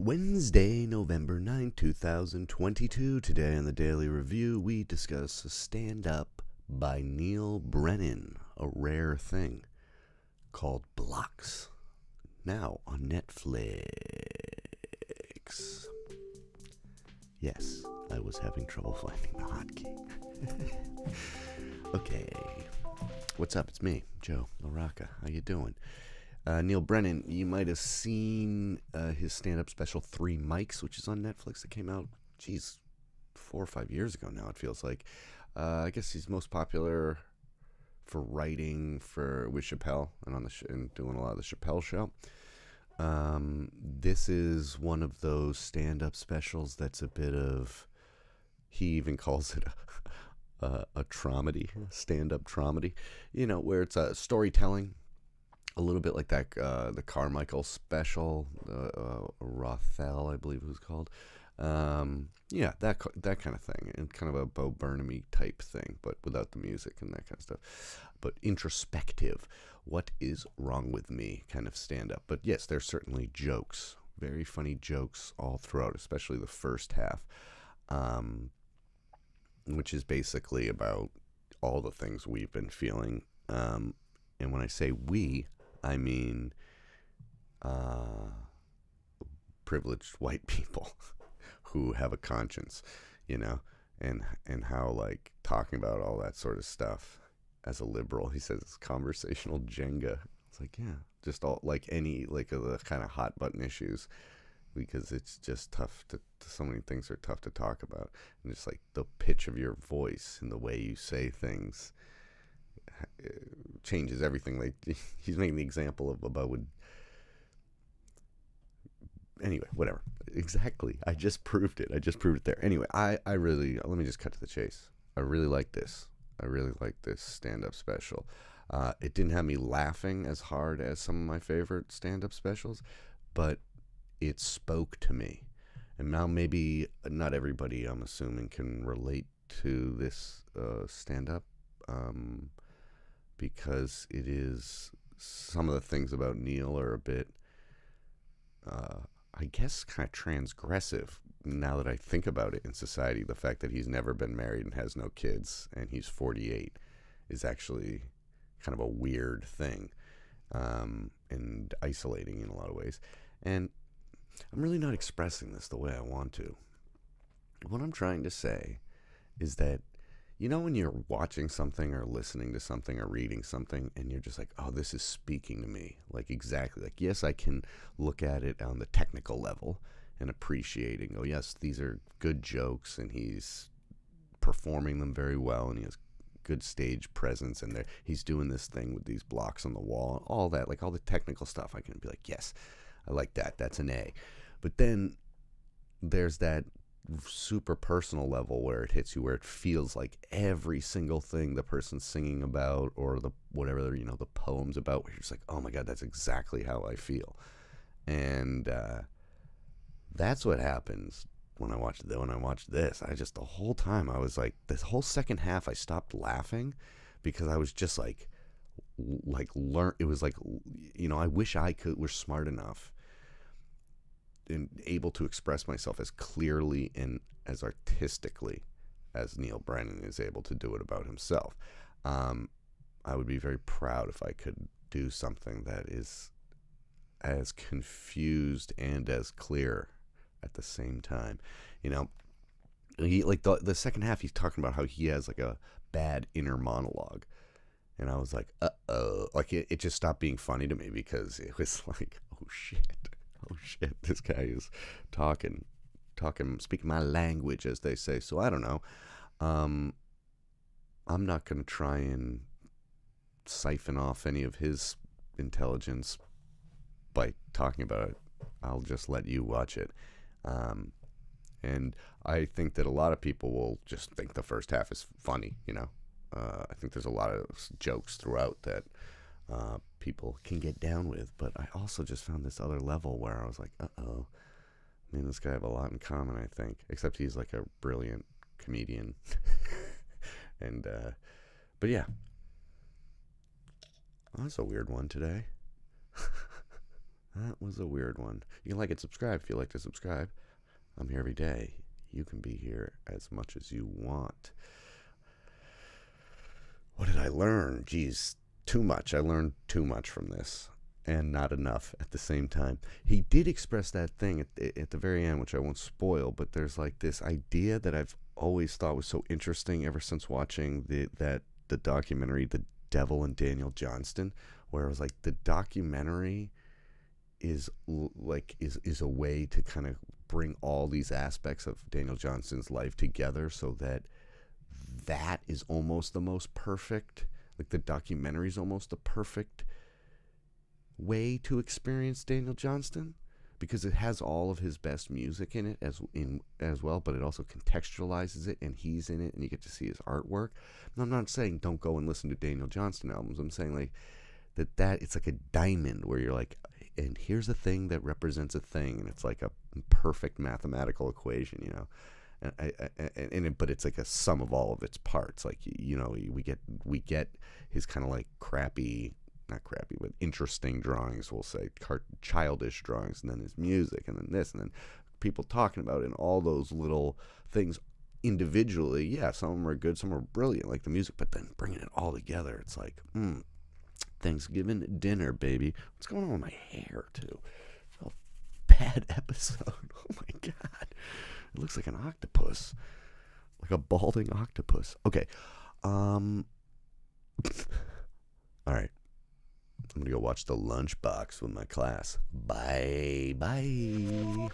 Wednesday, November 9, 2022. Today on the Daily Review, we discuss a stand-up by Neal Brennan, a rare thing, called Blocks, now on Netflix. Yes, I was having trouble finding the hotkey. Okay, what's up? It's me, Joe LaRocca. How you doing? Neal Brennan, you might have seen his stand-up special, 3 Mics, which is on Netflix. That came out, 4 or 5 years ago now, it feels like. I guess he's most popular for writing with Chappelle and and doing a lot of the Chappelle show. This is one of those stand-up specials that's a bit of, he even calls it a traumedy, stand-up traumedy, where it's a storytelling. A little bit like that, the Carmichael special, Rothel, I believe it was called. Yeah, that kind of thing, and kind of a Bo Burnham-y type thing, but without the music and that kind of stuff. But introspective, what is wrong with me kind of stand-up. But yes, there's certainly jokes, very funny jokes all throughout, especially the first half, which is basically about all the things we've been feeling. And when I say we, I mean privileged white people who have a conscience, and how, like, talking about all that sort of stuff as a liberal, he says it's conversational Jenga. It's like, yeah, just all, like, any, like, of the kind of hot button issues, because it's just tough so many things are tough to talk about, and just like the pitch of your voice and the way you say things changes everything. Like, he's making the example about anyway, whatever. Exactly. I just proved it there. Anyway, I really, let me just cut to the chase. I really like this stand-up special. It didn't have me laughing as hard as some of my favorite stand-up specials, but it spoke to me. And now maybe not everybody, I'm assuming, can relate to this stand-up, because it is, some of the things about Neal are a bit, I guess, kind of transgressive now that I think about it in society. The fact that he's never been married and has no kids, and he's 48, is actually kind of a weird thing, and isolating in a lot of ways. And I'm really not expressing this the way I want to. What I'm trying to say is that, when you're watching something or listening to something or reading something, and you're just like, oh, this is speaking to me. Like, exactly. Like, yes, I can look at it on the technical level and appreciating, oh, yes, these are good jokes, and he's performing them very well, and he has good stage presence, and he's doing this thing with these blocks on the wall, all that, like all the technical stuff. I can be like, yes, I like that. That's an A. But then there's that super personal level where it hits you, where it feels like every single thing the person's singing about, or the whatever, the poems about, where you're just like, oh my God, that's exactly how I feel. And that's what happens when I watched this. The whole time I was like, this whole second half I stopped laughing, because I was just like it was like, I wish I were smart enough and able to express myself as clearly and as artistically as Neal Brennan is able to do it about himself. I would be very proud if I could do something that is as confused and as clear at the same time. He, like, the second half, he's talking about how he has like a bad inner monologue, and I was like, like it just stopped being funny to me, because it was like, oh shit, this guy is talking, speaking my language, as they say. So I don't know. I'm not going to try and siphon off any of his intelligence by talking about it. I'll just let you watch it. And I think that a lot of people will just think the first half is funny, I think there's a lot of jokes throughout that people can get down with, but I also just found this other level where I was like, me and this guy have a lot in common, I think, except he's like a brilliant comedian. And but yeah, that's a weird one today. That was a weird one. You can like and subscribe if you like to subscribe. I'm here every day. You can be here as much as you want. What did I learn? Geez, too much. I learned too much from this, and not enough at the same time. He did express that thing at the very end, which I won't spoil, but there's like this idea that I've always thought was so interesting ever since watching the documentary The Devil and Daniel Johnston, where it was like the documentary is a way to kind of bring all these aspects of Daniel Johnston's life together, so that is almost the most perfect, like the documentary is almost the perfect way to experience Daniel Johnston, because it has all of his best music in it as well, but it also contextualizes it, and he's in it, and you get to see his artwork. And I'm not saying don't go and listen to Daniel Johnston albums. I'm saying like that it's like a diamond where you're like, and here's a thing that represents a thing, and it's like a perfect mathematical equation, you know. But it's like a sum of all of its parts. Like, you know, we get his kind of like not crappy, but interesting drawings, we'll say, childish drawings, and then his music, and then this, and then people talking about it, and all those little things individually. Yeah, some of them are good, some are brilliant, like the music, but then bringing it all together, it's like, Thanksgiving dinner, baby. What's going on with my hair, too? Oh, bad episode. Oh my God. It looks like an octopus. Like a balding octopus. Okay. All right. I'm going to go watch The Lunchbox with my class. Bye. Bye.